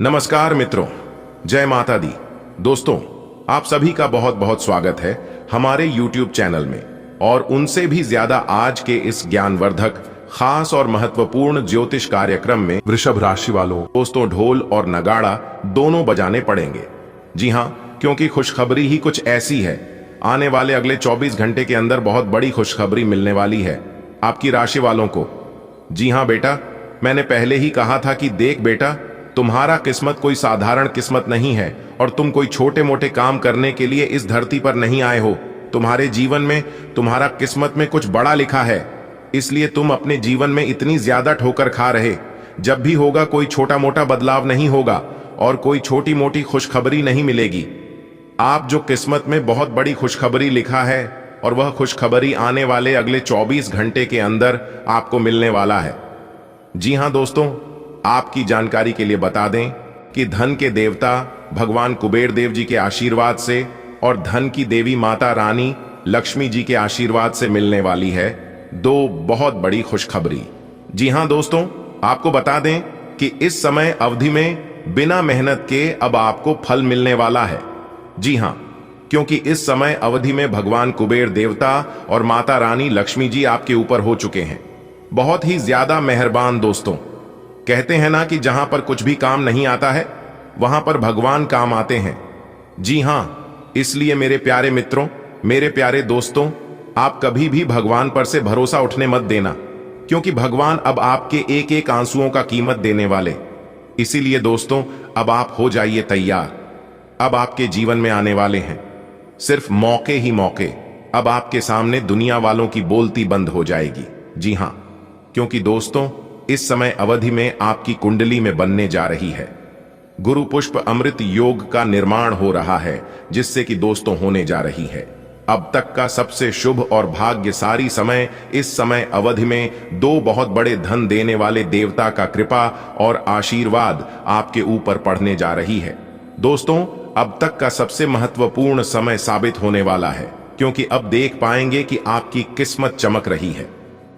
नमस्कार मित्रों, जय माता दी। दोस्तों, आप सभी का बहुत बहुत स्वागत है हमारे YouTube चैनल में और उनसे भी ज्यादा आज के इस ज्ञानवर्धक खास और महत्वपूर्ण ज्योतिष कार्यक्रम में वृषभ राशि वालों दोस्तों ढोल और नगाड़ा दोनों बजाने पड़ेंगे। जी हाँ, क्योंकि खुशखबरी ही कुछ ऐसी है। आने वाले अगले 24 घंटे के अंदर बहुत बड़ी खुशखबरी मिलने वाली है आपकी राशि वालों को। जी हाँ बेटा, मैंने पहले ही कहा था कि देख बेटा, तुम्हारा किस्मत कोई साधारण किस्मत नहीं है और तुम कोई छोटे मोटे काम करने के लिए इस धरती पर नहीं आए हो। तुम्हारे जीवन में तुम्हारा किस्मत में कुछ बड़ा लिखा है, इसलिए तुम अपने जीवन में इतनी ज्यादा ठोकर खा रहे। जब भी होगा कोई छोटा मोटा बदलाव नहीं होगा और कोई छोटी मोटी खुशखबरी नहीं मिलेगी। आप जो किस्मत में बहुत बड़ी खुशखबरी लिखा है और वह खुशखबरी आने वाले अगले 24 घंटे के अंदर आपको मिलने वाला है। जी हाँ दोस्तों, आपकी जानकारी के लिए बता दें कि धन के देवता भगवान कुबेर देव जी के आशीर्वाद से और धन की देवी माता रानी लक्ष्मी जी के आशीर्वाद से मिलने वाली है दो बहुत बड़ी खुशखबरी। जी हां दोस्तों, आपको बता दें कि इस समय अवधि में बिना मेहनत के अब आपको फल मिलने वाला है। जी हां, क्योंकि इस समय अवधि में भगवान कुबेर देवता और माता रानी लक्ष्मी जी आपके ऊपर हो चुके हैं, बहुत ही ज्यादा मेहरबान। दोस्तों, कहते हैं ना कि जहां पर कुछ भी काम नहीं आता है वहां पर भगवान काम आते हैं। जी हां, इसलिए मेरे प्यारे मित्रों, मेरे प्यारे दोस्तों, आप कभी भी भगवान पर से भरोसा उठने मत देना, क्योंकि भगवान अब आपके एक एक आंसुओं का कीमत देने वाले। इसीलिए दोस्तों, अब आप हो जाइए तैयार। अब आपके जीवन में आने वाले हैं सिर्फ मौके ही मौके। अब आपके सामने दुनिया वालों की बोलती बंद हो जाएगी। जी हां, क्योंकि दोस्तों, इस समय अवधि में आपकी कुंडली में बनने जा रही है गुरु पुष्प अमृत योग का निर्माण हो रहा है, जिससे कि दोस्तों होने जा रही है अब तक का सबसे शुभ और भाग्यशाली समय। इस समय अवधि में दो बहुत बड़े धन देने वाले देवता का कृपा और आशीर्वाद आपके ऊपर पड़ने जा रही है। दोस्तों, अब तक का सबसे महत्वपूर्ण समय साबित होने वाला है, क्योंकि अब देख पाएंगे कि आपकी किस्मत चमक रही है,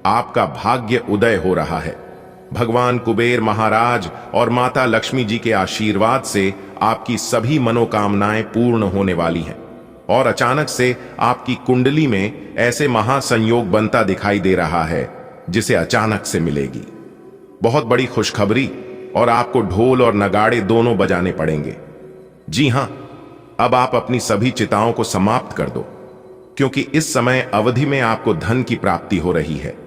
आपका भाग्य उदय हो रहा है। भगवान कुबेर महाराज और माता लक्ष्मी जी के आशीर्वाद से आपकी सभी मनोकामनाएं पूर्ण होने वाली हैं और अचानक से आपकी कुंडली में ऐसे महासंयोग बनता दिखाई दे रहा है जिसे अचानक से मिलेगी बहुत बड़ी खुशखबरी और आपको ढोल और नगाड़े दोनों बजाने पड़ेंगे। जी हां, अब आप अपनी सभी चिंताओं को समाप्त कर दो, क्योंकि इस समय अवधि में आपको धन की प्राप्ति हो रही है,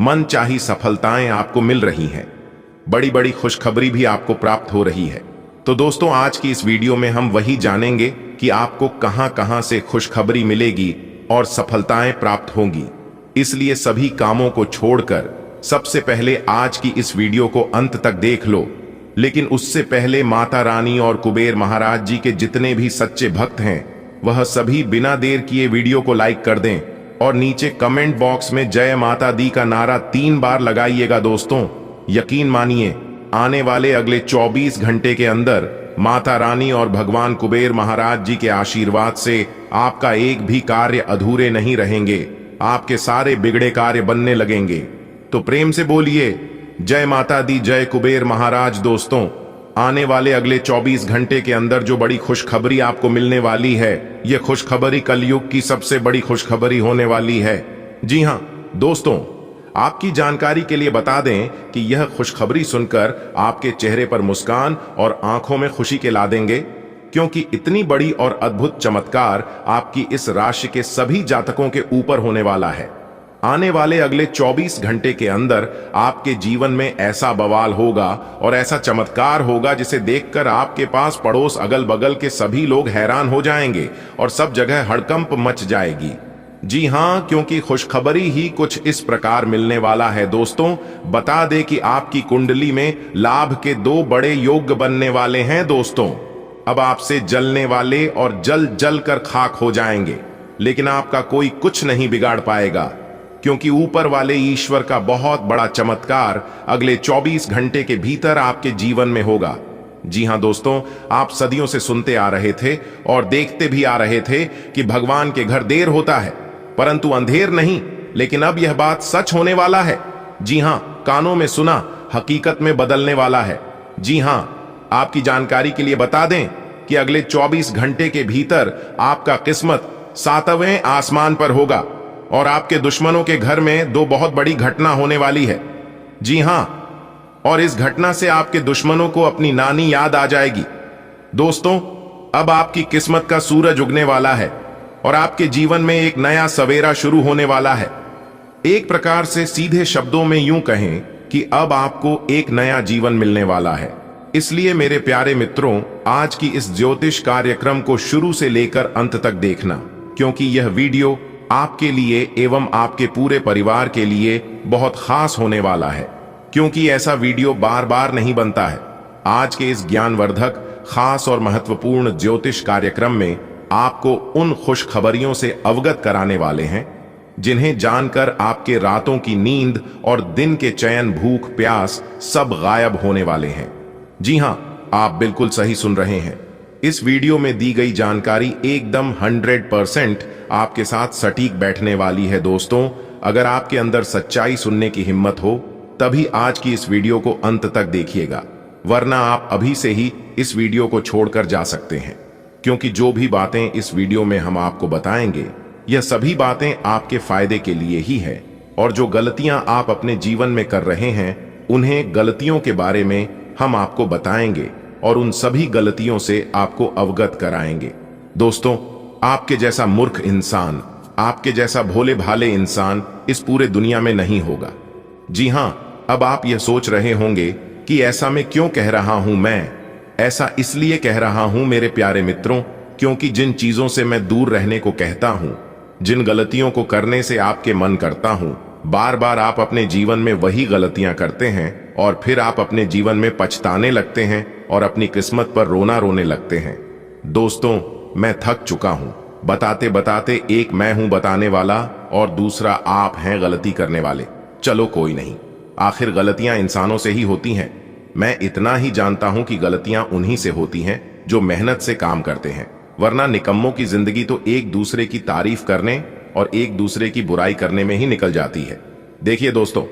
मन चाही सफलताएं आपको मिल रही हैं, बड़ी बड़ी खुशखबरी भी आपको प्राप्त हो रही है। तो दोस्तों, आज की इस वीडियो में हम वही जानेंगे कि आपको कहां कहां से खुशखबरी मिलेगी और सफलताएं प्राप्त होंगी। इसलिए सभी कामों को छोड़कर सबसे पहले आज की इस वीडियो को अंत तक देख लो। लेकिन उससे पहले माता रानी और कुबेर महाराज जी के जितने भी सच्चे भक्त हैं, वह सभी बिना देर किए वीडियो को लाइक कर दें और नीचे कमेंट बॉक्स में जय माता दी का नारा 3 बार लगाइएगा। दोस्तों, यकीन मानिए, आने वाले अगले 24 घंटे के अंदर माता रानी और भगवान कुबेर महाराज जी के आशीर्वाद से आपका एक भी कार्य अधूरे नहीं रहेंगे, आपके सारे बिगड़े कार्य बनने लगेंगे। तो प्रेम से बोलिए जय माता दी, जय कुबेर महाराज। दोस्तों, आने वाले अगले 24 घंटे के अंदर जो बड़ी खुशखबरी आपको मिलने वाली है, यह खुशखबरी कलयुग की सबसे बड़ी खुशखबरी होने वाली है। जी हां दोस्तों, आपकी जानकारी के लिए बता दें कि यह खुशखबरी सुनकर आपके चेहरे पर मुस्कान और आंखों में खुशी के ला देंगे, क्योंकि इतनी बड़ी और अद्भुत चमत्कार आपकी इस राशि के सभी जातकों के ऊपर होने वाला है। आने वाले अगले 24 घंटे के अंदर आपके जीवन में ऐसा बवाल होगा और ऐसा चमत्कार होगा जिसे देखकर आपके पास पड़ोस अगल बगल के सभी लोग हैरान हो जाएंगे और सब जगह हड़कंप मच जाएगी। जी हां, क्योंकि खुशखबरी ही कुछ इस प्रकार मिलने वाला है। दोस्तों, बता दे कि आपकी कुंडली में लाभ के 2 बड़े योग बनने वाले हैं। दोस्तों, अब आपसे जलने वाले और जल जल कर खाक हो जाएंगे, लेकिन आपका कोई कुछ नहीं बिगाड़ पाएगा, क्योंकि ऊपर वाले ईश्वर का बहुत बड़ा चमत्कार अगले 24 घंटे के भीतर आपके जीवन में होगा। जी हां दोस्तों, आप सदियों से सुनते आ रहे थे और देखते भी आ रहे थे कि भगवान के घर देर होता है परंतु अंधेर नहीं, लेकिन अब यह बात सच होने वाला है। जी हां, कानों में सुना हकीकत में बदलने वाला है। जी हां, आपकी जानकारी के लिए बता दें कि अगले 24 घंटे के भीतर आपका किस्मत 7वें आसमान पर होगा और आपके दुश्मनों के घर में 2 बहुत बड़ी घटना होने वाली है। जी हां, और इस घटना से आपके दुश्मनों को अपनी नानी याद आ जाएगी। दोस्तों, अब आपकी किस्मत का सूरज उगने वाला है और आपके जीवन में एक नया सवेरा शुरू होने वाला है। एक प्रकार से सीधे शब्दों में यूं कहें कि अब आपको एक नया जीवन मिलने वाला है। इसलिए मेरे प्यारे मित्रों, आज की इस ज्योतिष कार्यक्रम को शुरू से लेकर अंत तक देखना, क्योंकि यह वीडियो आपके लिए एवं आपके पूरे परिवार के लिए बहुत खास होने वाला है, क्योंकि ऐसा वीडियो बार बार नहीं बनता है। आज के इस ज्ञानवर्धक, खास और महत्वपूर्ण ज्योतिष कार्यक्रम में आपको उन खुशखबरियों से अवगत कराने वाले हैं जिन्हें जानकर आपके रातों की नींद और दिन के चैन, भूख, प्यास सब गायब होने वाले हैं। जी हां, आप बिल्कुल सही सुन रहे हैं। इस वीडियो में दी गई जानकारी एकदम 100% आपके साथ सटीक बैठने वाली है। दोस्तों, अगर आपके अंदर सच्चाई सुनने की हिम्मत हो तभी आज की इस वीडियो को अंत तक देखिएगा, वरना आप अभी से ही इस वीडियो को छोड़कर जा सकते हैं, क्योंकि जो भी बातें इस वीडियो में हम आपको बताएंगे यह सभी बातें आपके फायदे के लिए ही है। और जो गलतियां आप अपने जीवन में कर रहे हैं उन्हें गलतियों के बारे में हम आपको बताएंगे और उन सभी गलतियों से आपको अवगत कराएंगे। दोस्तों, आपके जैसा मूर्ख इंसान, आपके जैसा भोले भाले इंसान इस पूरे दुनिया में नहीं होगा। जी हां, अब आप यह सोच रहे होंगे कि ऐसा मैं क्यों कह रहा हूं। मैं ऐसा इसलिए कह रहा हूं मेरे प्यारे मित्रों, क्योंकि जिन चीजों से मैं दूर रहने को कहता हूं, जिन गलतियों को करने से आपके मन करता हूं, बार बार आप अपने जीवन में वही गलतियां करते हैं और फिर आप अपने जीवन में पछताने लगते हैं और अपनी किस्मत पर रोने लगते हैं। दोस्तों, मैं थक चुका हूं बताते बताते। एक मैं हूं बताने वाला और दूसरा आप हैं गलती करने वाले। चलो कोई नहीं, आखिर गलतियां इंसानों से ही होती हैं। मैं इतना ही जानता हूं कि गलतियां उन्हीं से होती हैं जो मेहनत से काम करते हैं, वरना निकम्मों की जिंदगी तो एक दूसरे की तारीफ करने और एक दूसरे की बुराई करने में ही निकल जाती है। देखिए दोस्तों,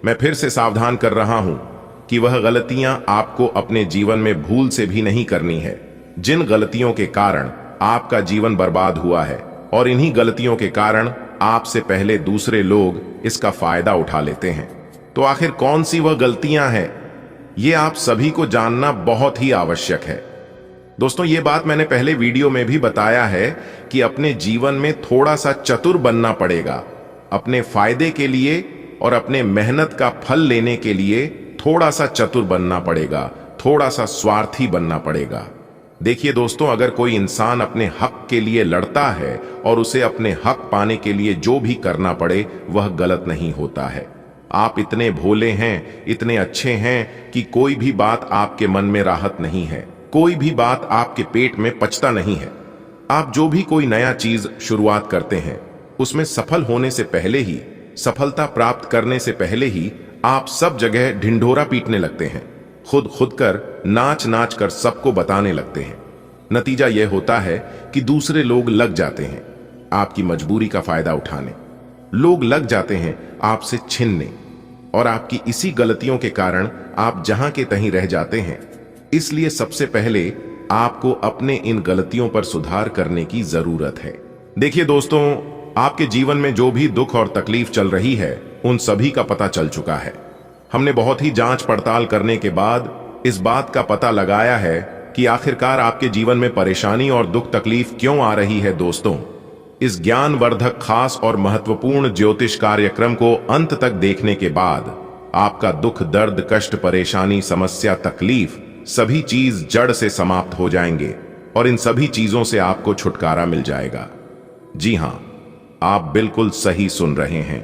मैं फिर से सावधान कर रहा हूं कि वह गलतियां आपको अपने जीवन में भूल से भी नहीं करनी है, जिन गलतियों के कारण आपका जीवन बर्बाद हुआ है, और इन्हीं गलतियों के कारण आपसे पहले दूसरे लोग इसका फायदा उठा लेते हैं। तो आखिर कौन सी वह गलतियां हैं, ये आप सभी को जानना बहुत ही आवश्यक है। दोस्तों, ये बात मैंने पहले वीडियो में भी बताया है कि अपने जीवन में थोड़ा सा चतुर बनना पड़ेगा। अपने फायदे के लिए और अपने मेहनत का फल लेने के लिए थोड़ा सा चतुर बनना पड़ेगा, थोड़ा सा स्वार्थी बनना पड़ेगा। देखिए दोस्तों, अगर कोई इंसान अपने हक के लिए लड़ता है और उसे अपने हक पाने के लिए जो भी करना पड़े वह गलत नहीं होता है। आप इतने भोले हैं, इतने अच्छे हैं कि कोई भी बात आपके मन में राहत नहीं है, कोई भी बात आपके पेट में पचता नहीं है। आप जो भी कोई नया चीज शुरुआत करते हैं उसमें सफल होने से पहले ही, सफलता प्राप्त करने से पहले ही आप सब जगह ढिंढोरा पीटने लगते हैं, खुद कर नाच नाच कर सबको बताने लगते हैं। नतीजा यह होता है कि दूसरे लोग लग जाते हैं आपकी मजबूरी का फायदा उठाने, लोग लग जाते हैं आपसे छीनने, और आपकी इसी गलतियों के कारण आप जहां के तहीं रह जाते हैं। इसलिए सबसे पहले आपको अपने इन गलतियों पर सुधार करने की जरूरत है। देखिए दोस्तों, आपके जीवन में जो भी दुख और तकलीफ चल रही है उन सभी का पता चल चुका है। हमने बहुत ही जांच पड़ताल करने के बाद इस बात का पता लगाया है कि आखिरकार आपके जीवन में परेशानी और दुख तकलीफ क्यों आ रही है। दोस्तों, इस ज्ञानवर्धक, खास और महत्वपूर्ण ज्योतिष कार्यक्रम को अंत तक देखने के बाद आपका दुख, दर्द, कष्ट, परेशानी, समस्या, तकलीफ सभी चीज जड़ से समाप्त हो जाएंगे और इन सभी चीजों से आपको छुटकारा मिल जाएगा। जी हां, आप बिल्कुल सही सुन रहे हैं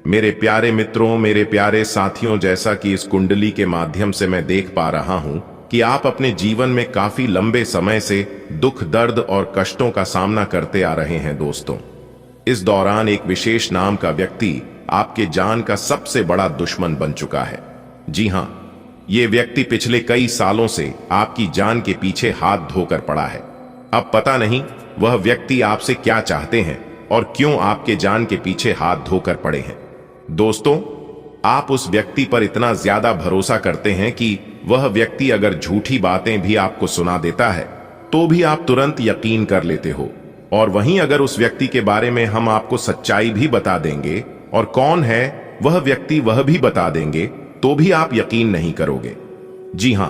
मेरे प्यारे मित्रों, मेरे प्यारे साथियों। जैसा कि इस कुंडली के माध्यम से मैं देख पा रहा हूं कि आप अपने जीवन में काफी लंबे समय से दुख, दर्द और कष्टों का सामना करते आ रहे हैं। दोस्तों, इस दौरान एक विशेष नाम का व्यक्ति आपके जान का सबसे बड़ा दुश्मन बन चुका है। जी हां, ये व्यक्ति पिछले कई सालों से आपकी जान के पीछे हाथ धोकर पड़ा है। अब पता नहीं वह व्यक्ति आपसे क्या चाहते हैं और क्यों आपके जान के पीछे हाथ धोकर पड़े हैं। दोस्तों, आप उस व्यक्ति पर इतना ज्यादा भरोसा करते हैं कि वह व्यक्ति अगर झूठी बातें भी आपको सुना देता है तो भी आप तुरंत यकीन कर लेते हो, और वहीं अगर उस व्यक्ति के बारे में हम आपको सच्चाई भी बता देंगे और कौन है वह व्यक्ति वह भी बता देंगे तो भी आप यकीन नहीं करोगे। जी हां,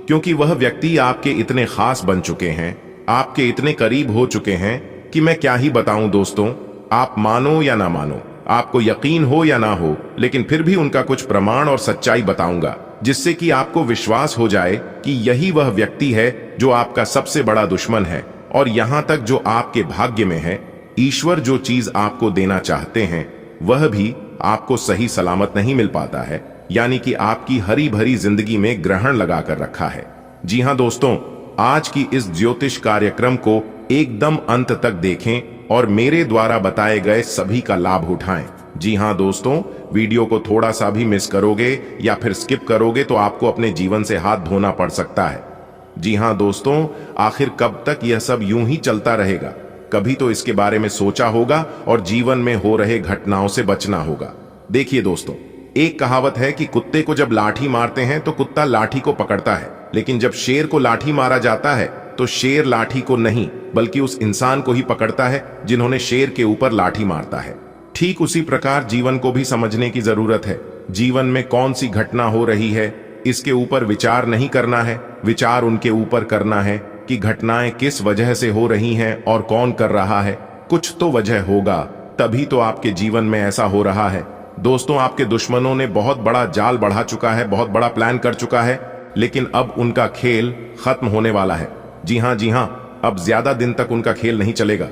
क्योंकि वह व्यक्ति आपके इतने खास बन चुके हैं, आपके इतने करीब हो चुके हैं कि मैं क्या ही बताऊं दोस्तों। आप मानो या ना मानो, आपको यकीन हो या ना हो, लेकिन फिर भी उनका कुछ प्रमाण और सच्चाई बताऊंगा जिससे कि आपको विश्वास हो जाए कि यही वह व्यक्ति है जो आपका सबसे बड़ा दुश्मन है। और यहां तक जो आपके भाग्य में है, ईश्वर जो चीज आपको देना चाहते हैं वह भी आपको सही सलामत नहीं मिल पाता है, यानी कि आपकी हरी भरी जिंदगी में ग्रहण लगा कर रखा है। जी हां दोस्तों, आज की इस ज्योतिष कार्यक्रम को एकदम अंत तक देखें और मेरे द्वारा बताए गए सभी का लाभ उठाएं। जी हां दोस्तों, वीडियो को थोड़ा सा भी मिस करोगे या फिर स्किप करोगे तो आपको अपने जीवन से हाथ धोना पड़ सकता है। जी हां दोस्तों, आखिर कब तक यह सब यूं ही चलता रहेगा? कभी तो इसके बारे में सोचा होगा और जीवन में हो रहे घटनाओं से बचना होगा। देखिए दोस्तों, एक कहावत है कि कुत्ते को जब लाठी मारते हैं तो कुत्ता लाठी को पकड़ता है, लेकिन जब शेर को लाठी मारा जाता है तो शेर लाठी को नहीं बल्कि उस इंसान को ही पकड़ता है जिन्होंने शेर के ऊपर लाठी मारता है। ठीक उसी प्रकार जीवन को भी समझने की जरूरत है। जीवन में कौन सी घटना हो रही है इसके ऊपर विचार नहीं करना है, विचार उनके ऊपर करना है कि घटनाएं किस वजह से हो रही हैं और कौन कर रहा है। कुछ तो वजह होगा, तभी तो आपके जीवन में ऐसा हो रहा है। दोस्तों, आपके दुश्मनों ने बहुत बड़ा जाल बढ़ा चुका है, बहुत बड़ा प्लान कर चुका है, लेकिन अब उनका खेल खत्म होने वाला है। जी हां, अब ज्यादा दिन तक उनका खेल नहीं चलेगा।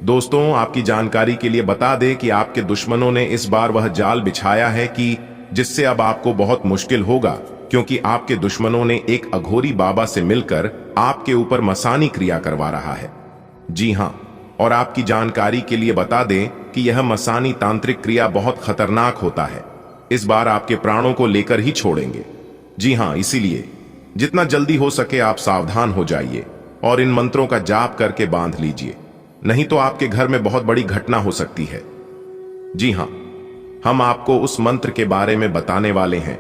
दोस्तों, आपकी जानकारी के लिए बता दें कि आपके दुश्मनों ने इस बार वह जाल बिछाया है कि जिससे अब आपको बहुत मुश्किल होगा, क्योंकि आपके दुश्मनों ने एक अघोरी बाबा से मिलकर आपके ऊपर मसानी क्रिया करवा रहा है। जी हां, और आपकी जानकारी के लिए बता दें कि यह मसानी तांत्रिक क्रिया बहुत खतरनाक होता है। इस बार आपके प्राणों को लेकर ही छोड़ेंगे। जी हां, इसीलिए जितना जल्दी हो सके आप सावधान हो जाइए और इन मंत्रों का जाप करके बांध लीजिए, नहीं तो आपके घर में बहुत बड़ी घटना हो सकती है। जी हां, हम आपको उस मंत्र के बारे में बताने वाले हैं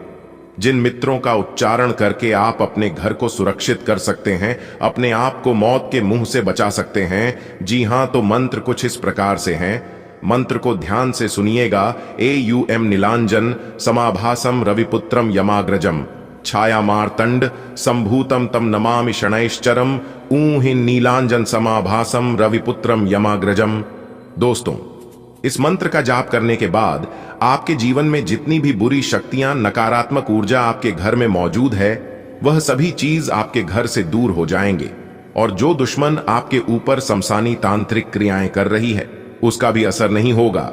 जिन मित्रों का उच्चारण करके आप अपने घर को सुरक्षित कर सकते हैं, अपने आप को मौत के मुंह से बचा सकते हैं। जी हां, तो मंत्र कुछ इस प्रकार से हैं। मंत्र को ध्यान से सुनिएगा। AUM नीलांजन समाभासम रविपुत्रम यमाग्रजम छाया मार्तंड संभूतम तम नमामि शनैश्चरम ऊहि नीलांजन समाभासम रविपुत्रम यमाग्रजम। दोस्तों, इस मंत्र का जाप करने के बाद आपके जीवन में जितनी भी बुरी शक्तियां, नकारात्मक ऊर्जा आपके घर में मौजूद है, वह सभी चीज आपके घर से दूर हो जाएंगे, और जो दुश्मन आपके ऊपर शमशानी तांत्रिक क्रियाएं कर रही है उसका भी असर नहीं होगा।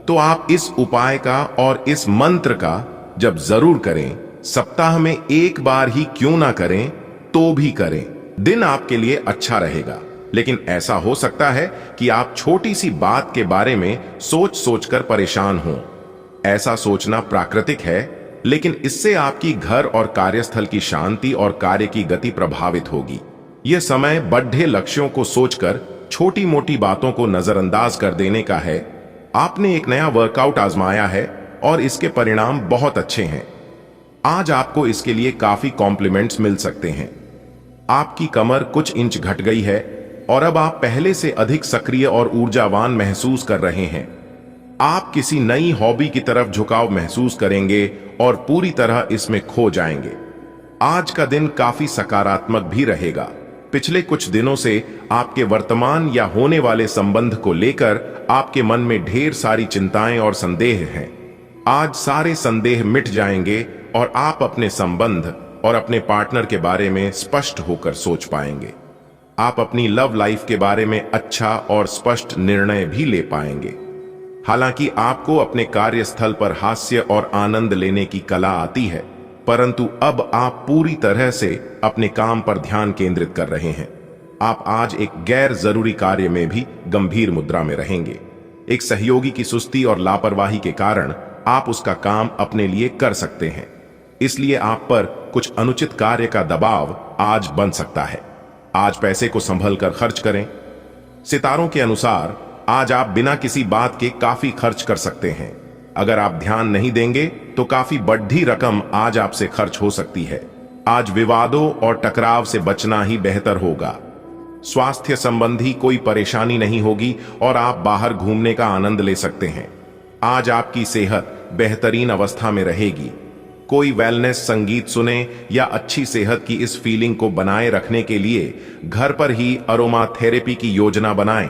तो आप इस उपाय का और इस मंत्र का जब जरूर करें, सप्ताह में एक बार ही क्यों ना करें तो भी करें। दिन आपके लिए अच्छा रहेगा, लेकिन ऐसा हो सकता है कि आप छोटी सी बात के बारे में सोच सोचकर परेशान हों। ऐसा सोचना प्राकृतिक है, लेकिन इससे आपकी घर और कार्यस्थल की शांति और कार्य की गति प्रभावित होगी। यह समय बड़े लक्ष्यों को सोचकर छोटी मोटी बातों को नजरअंदाज कर देने का है। आपने एक नया वर्कआउट आजमाया है और इसके परिणाम बहुत अच्छे हैं। आज आपको इसके लिए काफी कॉम्प्लीमेंट्स मिल सकते हैं। आपकी कमर कुछ इंच घट गई है और अब आप पहले से अधिक सक्रिय और ऊर्जावान महसूस कर रहे हैं। आप किसी नई हॉबी की तरफ झुकाव महसूस करेंगे और पूरी तरह इसमें खो जाएंगे। आज का दिन काफी सकारात्मक भी रहेगा। पिछले कुछ दिनों से आपके वर्तमान या होने वाले संबंध को लेकर आपके मन में ढेर सारी चिंताएं और संदेह हैं। आज सारे संदेह मिट जाएंगे और आप अपने संबंध और अपने पार्टनर के बारे में स्पष्ट होकर सोच पाएंगे। आप अपनी लव लाइफ के बारे में अच्छा और स्पष्ट निर्णय भी ले पाएंगे। हालांकि आपको अपने कार्यस्थल पर हास्य और आनंद लेने की कला आती है, परंतु अब आप पूरी तरह से अपने काम पर ध्यान केंद्रित कर रहे हैं। आप आज एक गैर जरूरी कार्य में भी गंभीर मुद्रा में रहेंगे। एक सहयोगी की सुस्ती और लापरवाही के कारण आप उसका काम अपने लिए कर सकते हैं, इसलिए आप पर कुछ अनुचित कार्य का दबाव आज बन सकता है। आज पैसे को संभल कर खर्च करें। सितारों के अनुसार आज आप बिना किसी बात के काफी खर्च कर सकते हैं। अगर आप ध्यान नहीं देंगे तो काफी बड़ी रकम आज आपसे खर्च हो सकती है। आज विवादों और टकराव से बचना ही बेहतर होगा। स्वास्थ्य संबंधी कोई परेशानी नहीं होगी और आप बाहर घूमने का आनंद ले सकते हैं। आज आपकी सेहत बेहतरीन अवस्था में रहेगी। कोई वेलनेस संगीत सुने या अच्छी सेहत की इस फीलिंग को बनाए रखने के लिए घर पर ही अरोमा थेरेपी की योजना बनाएं।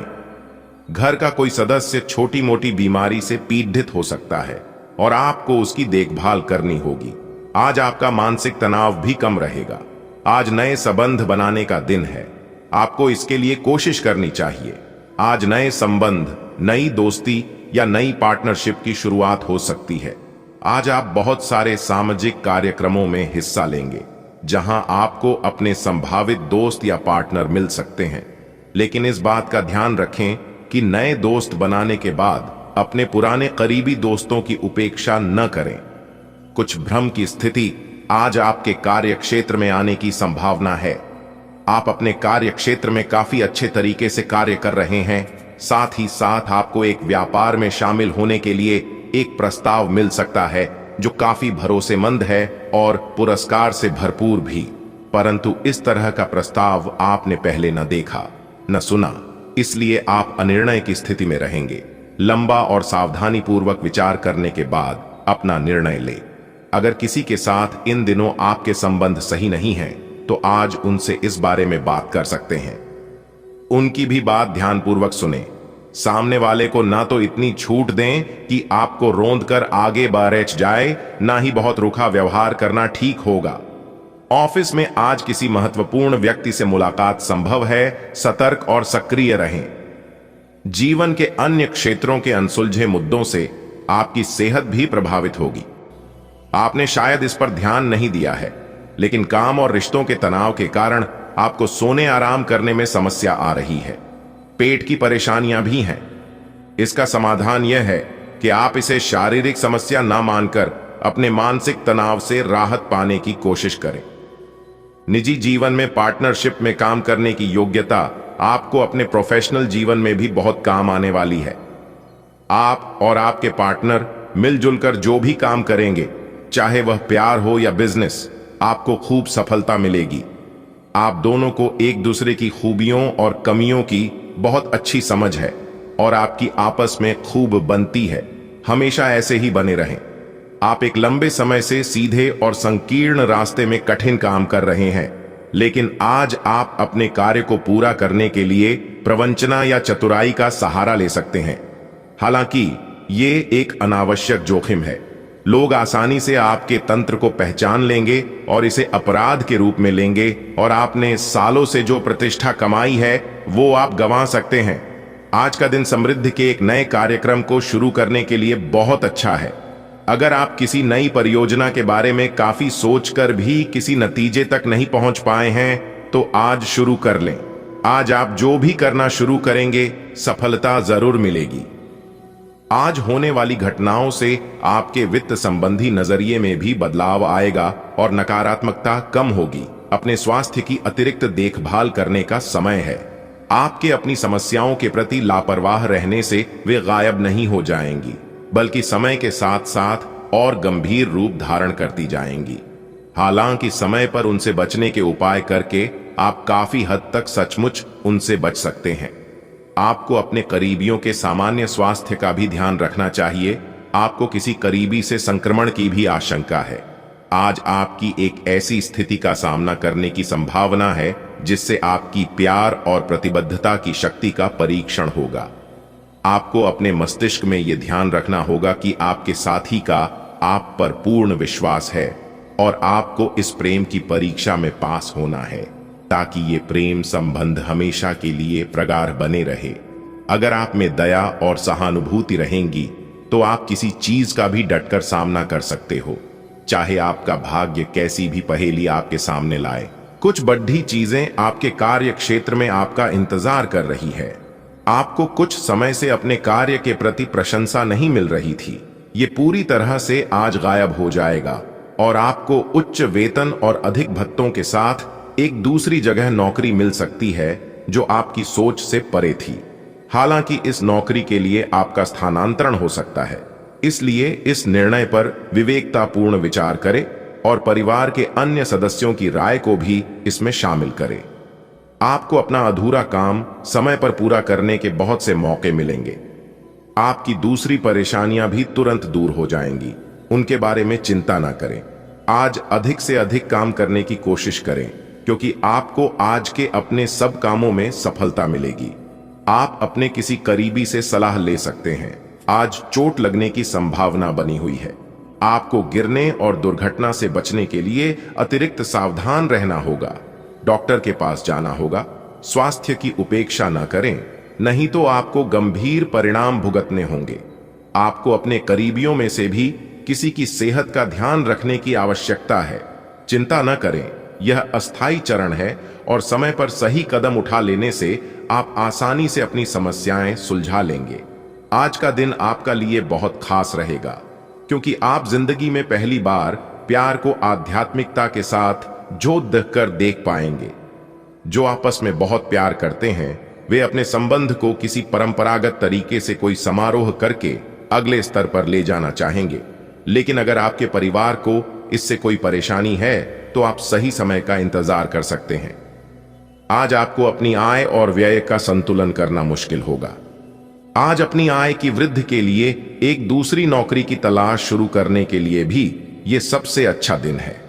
घर का कोई सदस्य छोटी मोटी बीमारी से पीड़ित हो सकता है और आपको उसकी देखभाल करनी होगी। आज आपका मानसिक तनाव भी कम रहेगा। आज नए संबंध बनाने का दिन है, आपको इसके लिए कोशिश करनी चाहिए। आज नए संबंध, नई दोस्ती या नई पार्टनरशिप की शुरुआत हो सकती है। आज आप बहुत सारे सामाजिक कार्यक्रमों में हिस्सा लेंगे जहां आपको अपने संभावित दोस्त या पार्टनर मिल सकते हैं। लेकिन इस बात का ध्यान रखें कि नए दोस्त बनाने के बाद अपने पुराने करीबी दोस्तों की उपेक्षा न करें। कुछ भ्रम की स्थिति आज आपके कार्य क्षेत्र में आने की संभावना है। आप अपने कार्य क्षेत्र में काफी अच्छे तरीके से कार्य कर रहे हैं। साथ ही साथ आपको एक व्यापार में शामिल होने के लिए एक प्रस्ताव मिल सकता है जो काफी भरोसेमंद है और पुरस्कार से भरपूर भी। परंतु इस तरह का प्रस्ताव आपने पहले न देखा, न सुना, इसलिए आप अनिर्णय की स्थिति में रहेंगे। लंबा और सावधानी पूर्वक विचार करने के बाद अपना निर्णय ले। अगर किसी के साथ इन दिनों आपके संबंध सही नहीं हैं, तो आज उनसे इस बारे में बात कर सकते हैं। उनकी भी बात ध्यानपूर्वक सुने। सामने वाले को ना तो इतनी छूट दें कि आपको रोंद कर आगे बढ़ जाए, ना ही बहुत रुखा व्यवहार करना ठीक होगा। ऑफिस में आज किसी महत्वपूर्ण व्यक्ति से मुलाकात संभव है, सतर्क और सक्रिय रहें। जीवन के अन्य क्षेत्रों के अनसुलझे मुद्दों से आपकी सेहत भी प्रभावित होगी। आपने शायद इस पर ध्यान नहीं दिया है, लेकिन काम और रिश्तों के तनाव के कारण आपको सोने आराम करने में समस्या आ रही है। पेट की परेशानियां भी हैं। इसका समाधान यह है कि आप इसे शारीरिक समस्या ना मानकर अपने मानसिक तनाव से राहत पाने की कोशिश करें। निजी जीवन में पार्टनरशिप में काम करने की योग्यता आपको अपने प्रोफेशनल जीवन में भी बहुत काम आने वाली है। आप और आपके पार्टनर मिलजुल कर जो भी काम करेंगे, चाहे वह प्यार हो या बिजनेस, आपको खूब सफलता मिलेगी। आप दोनों को एक दूसरे की खूबियों और कमियों की बहुत अच्छी समझ है और आपकी आपस में खूब बनती है। हमेशा ऐसे ही बने रहें। आप एक लंबे समय से सीधे और संकीर्ण रास्ते में कठिन काम कर रहे हैं, लेकिन आज आप अपने कार्य को पूरा करने के लिए प्रवंचना या चतुराई का सहारा ले सकते हैं। हालांकि ये एक अनावश्यक जोखिम है। लोग आसानी से आपके तंत्र को पहचान लेंगे और इसे अपराध के रूप में लेंगे और आपने सालों से जो प्रतिष्ठा कमाई है वो आप गंवा सकते हैं। आज का दिन समृद्धि के एक नए कार्यक्रम को शुरू करने के लिए बहुत अच्छा है। अगर आप किसी नई परियोजना के बारे में काफी सोचकर भी किसी नतीजे तक नहीं पहुंच पाए हैं, तो आज शुरू कर लें। आज आप जो भी करना शुरू करेंगे, सफलता जरूर मिलेगी। आज होने वाली घटनाओं से आपके वित्त संबंधी नजरिए में भी बदलाव आएगा और नकारात्मकता कम होगी। अपने स्वास्थ्य की अतिरिक्त देखभाल करने का समय है। आपके अपनी समस्याओं के प्रति लापरवाह रहने से वे गायब नहीं हो जाएंगी, बल्कि समय के साथ साथ और गंभीर रूप धारण करती जाएंगी। हालांकि समय पर उनसे बचने के उपाय करके आप काफी हद तक सचमुच उनसे बच सकते हैं। आपको अपने करीबियों के सामान्य स्वास्थ्य का भी ध्यान रखना चाहिए। आपको किसी करीबी से संक्रमण की भी आशंका है। आज आपकी एक ऐसी स्थिति का सामना करने की संभावना है जिससे आपकी प्यार और प्रतिबद्धता की शक्ति का परीक्षण होगा। आपको अपने मस्तिष्क में यह ध्यान रखना होगा कि आपके साथी का आप पर पूर्ण विश्वास है और आपको इस प्रेम की परीक्षा में पास होना है, ताकि ये प्रेम संबंध हमेशा के लिए प्रगाढ़ बने रहे। अगर आप में दया और सहानुभूति रहेंगी, तो आप किसी चीज का भी डटकर सामना कर सकते हो, चाहे आपका भाग्य कैसी भी पहेली आपके सामने लाए। कुछ बड़ी चीजें आपके कार्य क्षेत्र में आपका इंतजार कर रही है। आपको कुछ समय से अपने कार्य के प्रति प्रशंसा नहीं मिल रही थी, ये पूरी तरह से आज गायब हो जाएगा और आपको उच्च वेतन और अधिक भत्तों के साथ एक दूसरी जगह नौकरी मिल सकती है जो आपकी सोच से परे थी। हालांकि इस नौकरी के लिए आपका स्थानांतरण हो सकता है, इसलिए इस निर्णय पर विवेकतापूर्ण विचार करें। और परिवार के अन्य सदस्यों की राय को भी इसमें शामिल करें। आपको अपना अधूरा काम समय पर पूरा करने के बहुत से मौके मिलेंगे। आपकी दूसरी परेशानियां भी तुरंत दूर हो जाएंगी, उनके बारे में चिंता ना करें। आज अधिक से अधिक काम करने की कोशिश करें, क्योंकि आपको आज के अपने सब कामों में सफलता मिलेगी। आप अपने किसी करीबी से सलाह ले सकते हैं। आज चोट लगने की संभावना बनी हुई है। आपको गिरने और दुर्घटना से बचने के लिए अतिरिक्त सावधान रहना होगा। डॉक्टर के पास जाना होगा। स्वास्थ्य की उपेक्षा न करें, नहीं तो आपको गंभीर परिणाम भुगतने होंगे। आपको अपने करीबियों में से भी किसी की सेहत का ध्यान रखने की आवश्यकता है। चिंता न करें, यह अस्थायी चरण है और समय पर सही कदम उठा लेने से आप आसानी से अपनी समस्याएं सुलझा लेंगे। आज का दिन आपका लिए बहुत खास रहेगा, क्योंकि आप जिंदगी में पहली बार प्यार को आध्यात्मिकता के साथ जोड़ कर देख पाएंगे। जो आपस में बहुत प्यार करते हैं, वे अपने संबंध को किसी परंपरागत तरीके से कोई समारोह करके अगले स्तर पर ले जाना चाहेंगे। लेकिन अगर आपके परिवार को इससे कोई परेशानी है, तो आप सही समय का इंतजार कर सकते हैं। आज आपको अपनी आय और व्यय का संतुलन करना मुश्किल होगा। आज अपनी आय की वृद्धि के लिए एक दूसरी नौकरी की तलाश शुरू करने के लिए भी यह सबसे अच्छा दिन है।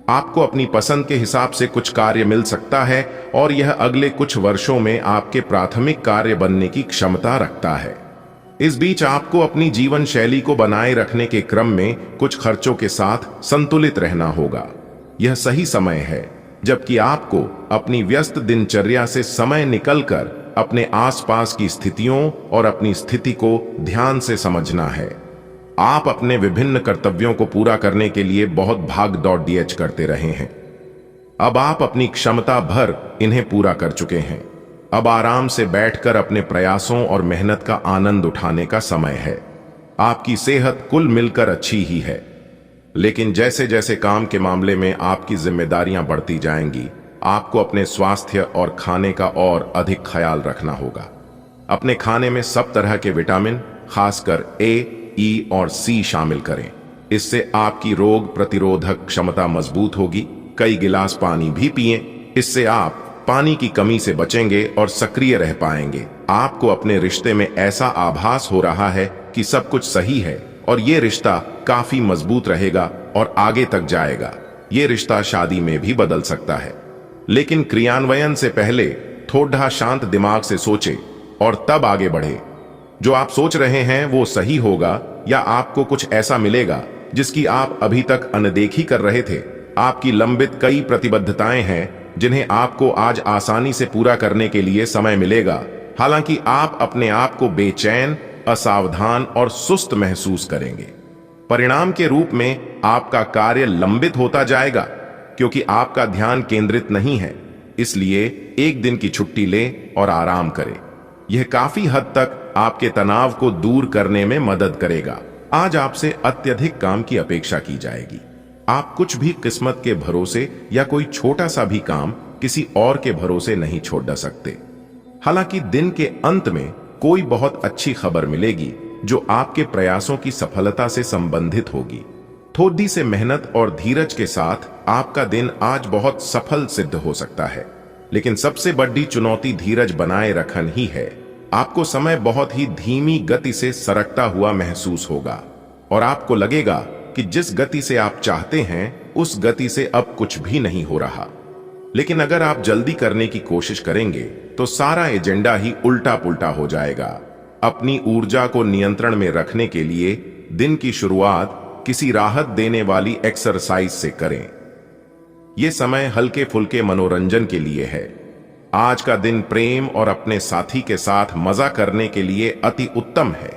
आपको अपनी पसंद के हिसाब से कुछ कार्य मिल सकता है और यह अगले कुछ वर्षों में आपके प्राथमिक कार्य बनने की क्षमता रखता है। इस बीच आपको अपनी जीवन शैली को बनाए रखने के क्रम में कुछ खर्चों के साथ संतुलित रहना होगा। यह सही समय है जबकि आपको अपनी व्यस्त दिनचर्या से समय निकलकर अपने आसपास की स्थितियों और अपनी स्थिति को ध्यान से समझना है। आप अपने विभिन्न कर्तव्यों को पूरा करने के लिए बहुत भाग दौड़ करते रहे हैं। अब आप अपनी क्षमता भर इन्हें पूरा कर चुके हैं। अब आराम से बैठकर अपने प्रयासों और मेहनत का आनंद उठाने का समय है। आपकी सेहत कुल मिलकर अच्छी ही है, लेकिन जैसे जैसे काम के मामले में आपकी जिम्मेदारियां बढ़ती जाएंगी, आपको अपने स्वास्थ्य और खाने का और अधिक ख्याल रखना होगा। अपने खाने में सब तरह के विटामिन, खासकर ए, ई और सी शामिल करें। इससे आपकी रोग प्रतिरोधक क्षमता मजबूत होगी। कई गिलास पानी भी पिएं, इससे आप पानी की कमी से बचेंगे और सक्रिय रह पाएंगे। आपको अपने रिश्ते में ऐसा आभास हो रहा है कि सब कुछ सही है और ये रिश्ता काफी मजबूत रहेगा और आगे तक जाएगा। ये रिश्ता शादी में भी बदल सकता है, लेकिन क्रियान्वयन से पहले थोड़ा शांत दिमाग से सोचें और तब आगे बढ़े। जो आप सोच रहे हैं वो सही होगा या आपको कुछ ऐसा मिलेगा जिसकी आप अभी तक अनदेखी कर रहे थे। आपकी लंबित कई प्रतिबद्धताएं हैं जिन्हें आपको आज आसानी से पूरा करने के लिए समय मिलेगा। हालांकि आप अपने आप को बेचैन, असावधान और सुस्त महसूस करेंगे। परिणाम के रूप में आपका कार्य लंबित होता जाएगा, क्योंकि आपका ध्यान केंद्रित नहीं है। इसलिए एक दिन की छुट्टी लें और आराम करें। यह काफी हद तक आपके तनाव को दूर करने में मदद करेगा। आज आपसे अत्यधिक काम की अपेक्षा की जाएगी। आप कुछ भी किस्मत के भरोसे या कोई छोटा सा भी काम किसी और के भरोसे नहीं छोड़ सकते। हालांकि दिन के अंत में कोई बहुत अच्छी खबर मिलेगी जो आपके प्रयासों की सफलता से संबंधित होगी। थोड़ी से मेहनत और धीरज के साथ आपका दिन आज बहुत सफल सिद्ध हो सकता है, लेकिन सबसे बड़ी चुनौती धीरज बनाए रखना ही है। आपको समय बहुत ही धीमी गति से सरकता हुआ महसूस होगा और आपको लगेगा कि जिस गति से आप चाहते हैं उस गति से अब कुछ भी नहीं हो रहा। लेकिन अगर आप जल्दी करने की कोशिश करेंगे तो सारा एजेंडा ही उल्टा पुल्टा हो जाएगा। अपनी ऊर्जा को नियंत्रण में रखने के लिए दिन की शुरुआत किसी राहत देने वाली एक्सरसाइज से करें। यह समय हल्के फुल्के मनोरंजन के लिए है। आज का दिन प्रेम और अपने साथी के साथ मजा करने के लिए अति उत्तम है।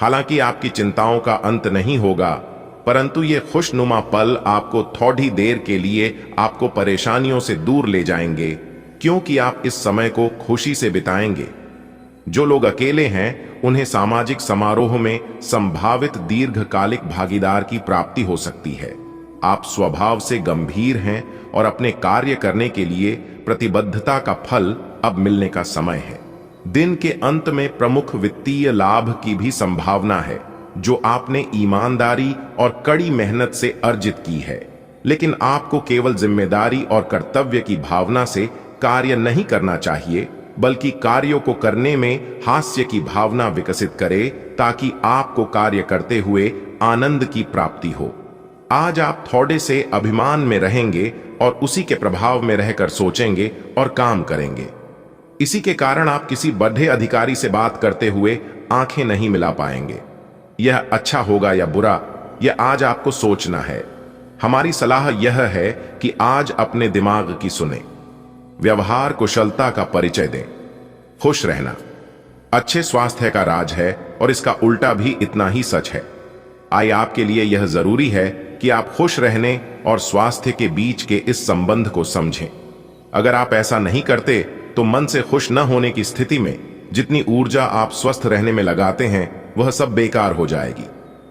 हालांकि आपकी चिंताओं का अंत नहीं होगा, परंतु ये खुशनुमा पल आपको थोड़ी देर के लिए आपको परेशानियों से दूर ले जाएंगे, क्योंकि आप इस समय को खुशी से बिताएंगे। जो लोग अकेले हैं उन्हें सामाजिक समारोह में संभावित दीर्घकालिक भागीदार की प्राप्ति हो सकती है। आप स्वभाव से गंभीर हैं और अपने कार्य करने के लिए प्रतिबद्धता का फल अब मिलने का समय है। दिन के अंत में प्रमुख वित्तीय लाभ की भी संभावना है, जो आपने ईमानदारी और कड़ी मेहनत से अर्जित की है। लेकिन आपको केवल जिम्मेदारी और कर्तव्य की भावना से कार्य नहीं करना चाहिए, बल्कि कार्यों को करने में हास्य की भावना विकसित करे, ताकि आपको कार्य करते हुए आनंद की प्राप्ति हो। आज आप थोड़े से अभिमान में रहेंगे और उसी के प्रभाव में रहकर सोचेंगे और काम करेंगे। इसी के कारण आप किसी बड़े अधिकारी से बात करते हुए आंखें नहीं मिला पाएंगे। यह अच्छा होगा या बुरा, यह आज आपको सोचना है। हमारी सलाह यह है कि आज अपने दिमाग की सुने, व्यवहार कुशलता का परिचय दें। खुश रहना अच्छे स्वास्थ्य का राज है और इसका उल्टा भी इतना ही सच है। आइए आपके लिए यह जरूरी है कि आप खुश रहने और स्वास्थ्य के बीच के इस संबंध को समझें। अगर आप ऐसा नहीं करते तो मन से खुश न होने की स्थिति में जितनी ऊर्जा आप स्वस्थ रहने में लगाते हैं वह सब बेकार हो जाएगी।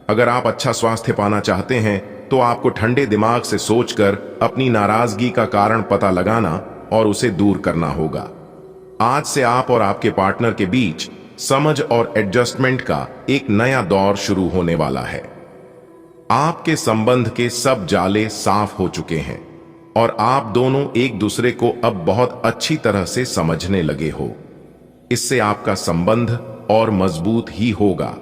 अगर आप अच्छा स्वास्थ्य पाना चाहते हैं तो आपको ठंडे दिमाग से सोचकर अपनी नाराजगी का कारण पता लगाना और उसे दूर करना होगा। आज से आप और आपके पार्टनर के बीच समझ और एडजस्टमेंट का एक नया दौर शुरू होने वाला है। आपके संबंध के सब जाले साफ हो चुके हैं और आप दोनों एक दूसरे को अब बहुत अच्छी तरह से समझने लगे हो। इससे आपका संबंध और मजबूत ही होगा।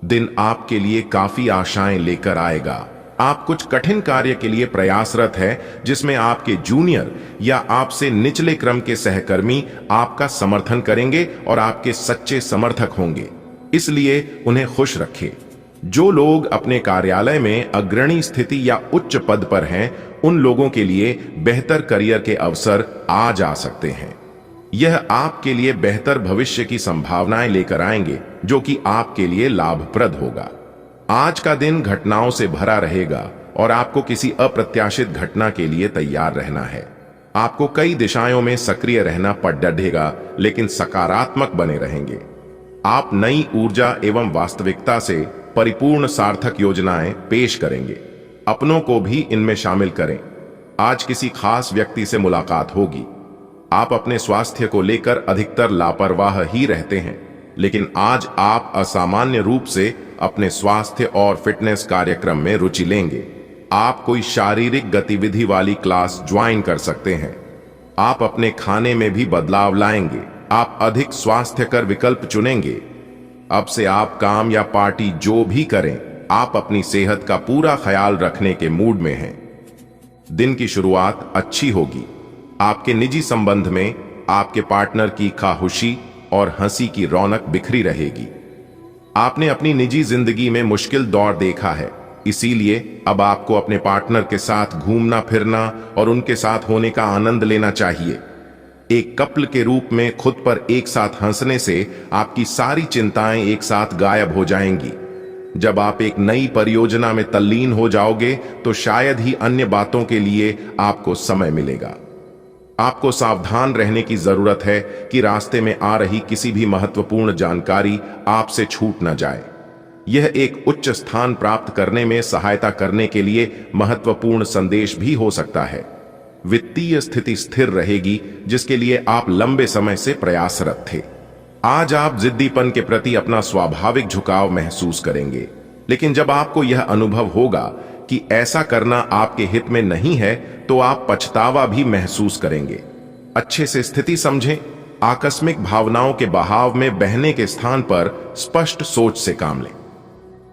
दिन आपके लिए काफी आशाएं लेकर आएगा। आप कुछ कठिन कार्य के लिए प्रयासरत है, जिसमें आपके जूनियर या आपसे निचले क्रम के सहकर्मी आपका समर्थन करेंगे और आपके सच्चे समर्थक होंगे। इसलिए उन्हें खुश रखें। जो लोग अपने कार्यालय में अग्रणी स्थिति या उच्च पद पर हैं, उन लोगों के लिए बेहतर करियर के अवसर आज आ सकते हैं। यह आपके लिए बेहतर भविष्य की संभावनाएं लेकर आएंगे, जो कि आपके लिए लाभप्रद होगा। आज का दिन घटनाओं से भरा रहेगा और आपको किसी अप्रत्याशित घटना के लिए तैयार रहना है। आपको कई दिशाओं में सक्रिय रहना पड़ डरेगा, लेकिन सकारात्मक बने रहेंगे। आप नई ऊर्जा एवं वास्तविकता से परिपूर्ण सार्थक योजनाएं पेश करेंगे। अपनों को भी इनमें शामिल करें। आज किसी खास व्यक्ति से मुलाकात होगी। आप अपने स्वास्थ्य को लेकर अधिकतर लापरवाह ही रहते हैं, लेकिन आज आप असामान्य रूप से अपने स्वास्थ्य और फिटनेस कार्यक्रम में रुचि लेंगे। आप कोई शारीरिक गतिविधि वाली क्लास ज्वाइन कर सकते हैं। आप अपने खाने में भी बदलाव लाएंगे। आप अधिक स्वास्थ्यकर विकल्प चुनेंगे। अब से आप काम या पार्टी जो भी करें, आप अपनी सेहत का पूरा ख्याल रखने के मूड में हैं। दिन की शुरुआत अच्छी होगी। आपके निजी संबंध में आपके पार्टनर की खामोशी और हंसी की रौनक बिखरी रहेगी। आपने अपनी निजी जिंदगी में मुश्किल दौर देखा है, इसीलिए अब आपको अपने पार्टनर के साथ घूमना फिरना और उनके साथ होने का आनंद लेना चाहिए। एक कपल के रूप में खुद पर एक साथ हंसने से आपकी सारी चिंताएं एक साथ गायब हो जाएंगी। जब आप एक नई परियोजना में तल्लीन हो जाओगे तो शायद ही अन्य बातों के लिए आपको समय मिलेगा। आपको सावधान रहने की जरूरत है कि रास्ते में आ रही किसी भी महत्वपूर्ण जानकारी आपसे छूट न जाए। यह एक उच्च स्थान प्राप्त करने में सहायता करने के लिए महत्वपूर्ण संदेश भी हो सकता है। वित्तीय स्थिति स्थिर रहेगी, जिसके लिए आप लंबे समय से प्रयासरत थे। आज आप जिद्दीपन के प्रति अपना स्वाभाविक झुकाव महसूस करेंगे, लेकिन जब आपको यह अनुभव होगा कि ऐसा करना आपके हित में नहीं है, तो आप पछतावा भी महसूस करेंगे। अच्छे से स्थिति समझें। आकस्मिक भावनाओं के बहाव में बहने के स्थान पर स्पष्ट सोच से काम लें।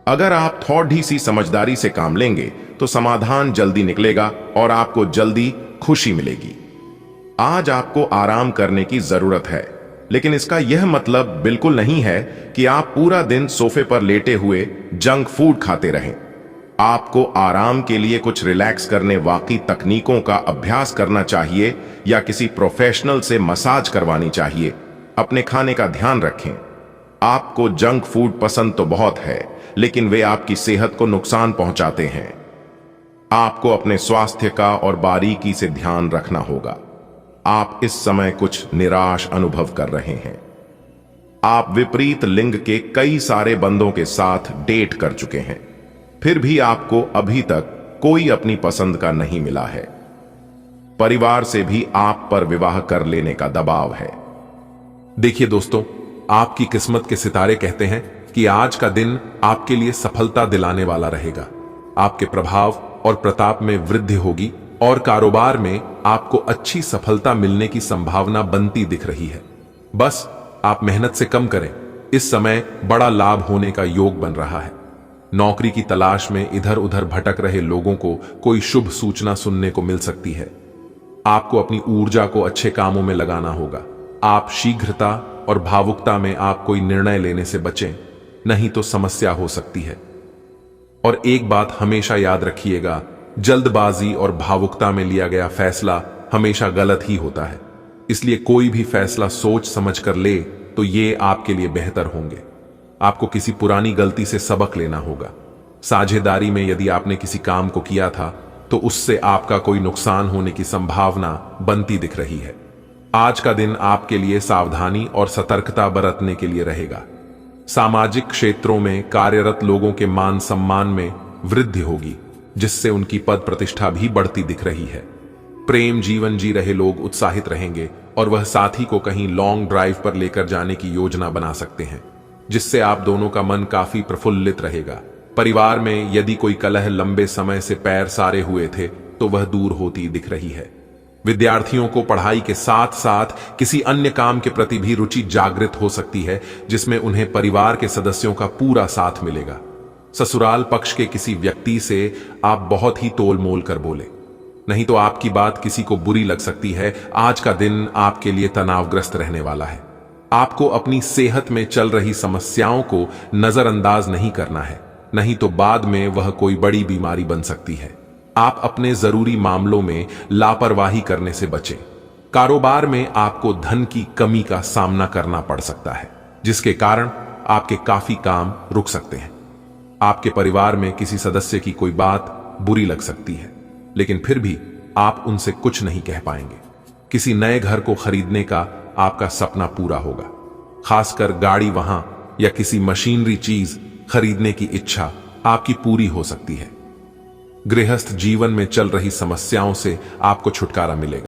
अगर आप थोड़ी सी समझदारी से काम लेंगे तो समाधान जल्दी निकलेगा और आपको जल्दी खुशी मिलेगी। आज आपको आराम करने की जरूरत है, लेकिन इसका यह मतलब बिल्कुल नहीं है कि आप पूरा दिन सोफे पर लेटे हुए जंक फूड खाते रहें। आपको आराम के लिए कुछ रिलैक्स करने वाली तकनीकों का अभ्यास करना चाहिए या किसी प्रोफेशनल से मसाज करवानी चाहिए। अपने खाने का ध्यान रखें। आपको जंक फूड पसंद तो बहुत है, लेकिन वे आपकी सेहत को नुकसान पहुंचाते हैं। आपको अपने स्वास्थ्य का और बारीकी से ध्यान रखना होगा। आप इस समय कुछ निराश अनुभव कर रहे हैं। आप विपरीत लिंग के कई सारे बंदों के साथ डेट कर चुके हैं, फिर भी आपको अभी तक कोई अपनी पसंद का नहीं मिला है। परिवार से भी आप पर विवाह कर लेने का दबाव है। देखिए दोस्तों, आपकी किस्मत के सितारे कहते हैं कि आज का दिन आपके लिए सफलता दिलाने वाला रहेगा। आपके प्रभाव और प्रताप में वृद्धि होगी और कारोबार में आपको अच्छी सफलता मिलने की संभावना बनती दिख रही है। बस आप मेहनत से कम करें, इस समय बड़ा लाभ होने का योग बन रहा है। नौकरी की तलाश में इधर उधर भटक रहे लोगों को कोई शुभ सूचना सुनने को मिल सकती है। आपको अपनी ऊर्जा को अच्छे कामों में लगाना होगा। आप शीघ्रता और भावुकता में आप कोई निर्णय लेने से बचें, नहीं तो समस्या हो सकती है। और एक बात हमेशा याद रखिएगा, जल्दबाजी और भावुकता में लिया गया फैसला हमेशा गलत ही होता है। इसलिए कोई भी फैसला सोच समझ कर ले तो ये आपके लिए बेहतर होंगे। आपको किसी पुरानी गलती से सबक लेना होगा। साझेदारी में यदि आपने किसी काम को किया था तो उससे आपका कोई नुकसान होने की संभावना बनती दिख रही है। आज का दिन आपके लिए सावधानी और सतर्कता बरतने के लिए रहेगा। सामाजिक क्षेत्रों में कार्यरत लोगों के मान सम्मान में वृद्धि होगी, जिससे उनकी पद प्रतिष्ठा भी बढ़ती दिख रही है। प्रेम जीवन जी रहे लोग उत्साहित रहेंगे और वह साथी को कहीं लॉन्ग ड्राइव पर लेकर जाने की योजना बना सकते हैं, जिससे आप दोनों का मन काफी प्रफुल्लित रहेगा। परिवार में यदि कोई कलह लंबे समय से पैर सारे हुए थे तो वह दूर होती दिख रही है। विद्यार्थियों को पढ़ाई के साथ साथ किसी अन्य काम के प्रति भी रुचि जागृत हो सकती है, जिसमें उन्हें परिवार के सदस्यों का पूरा साथ मिलेगा। ससुराल पक्ष के किसी व्यक्ति से आप बहुत ही तोल मोल कर बोले, नहीं तो आपकी बात किसी को बुरी लग सकती है। आज का दिन आपके लिए तनावग्रस्त रहने वाला है। आपको अपनी सेहत में चल रही समस्याओं को नजरअंदाज नहीं करना है, नहीं तो बाद में वह कोई बड़ी बीमारी बन सकती है। आप अपने जरूरी मामलों में लापरवाही करने से बचें। कारोबार में आपको धन की कमी का सामना करना पड़ सकता है, जिसके कारण आपके काफी काम रुक सकते हैं। आपके परिवार में किसी सदस्य की कोई बात बुरी लग सकती है, लेकिन फिर भी आप उनसे कुछ नहीं कह पाएंगे। किसी नए घर को खरीदने का आपका सपना पूरा होगा। खासकर गाड़ी, वाहन या किसी मशीनरी चीज खरीदने की इच्छा आपकी पूरी हो सकती है। गृहस्थ जीवन में चल रही समस्याओं से आपको छुटकारा मिलेगा।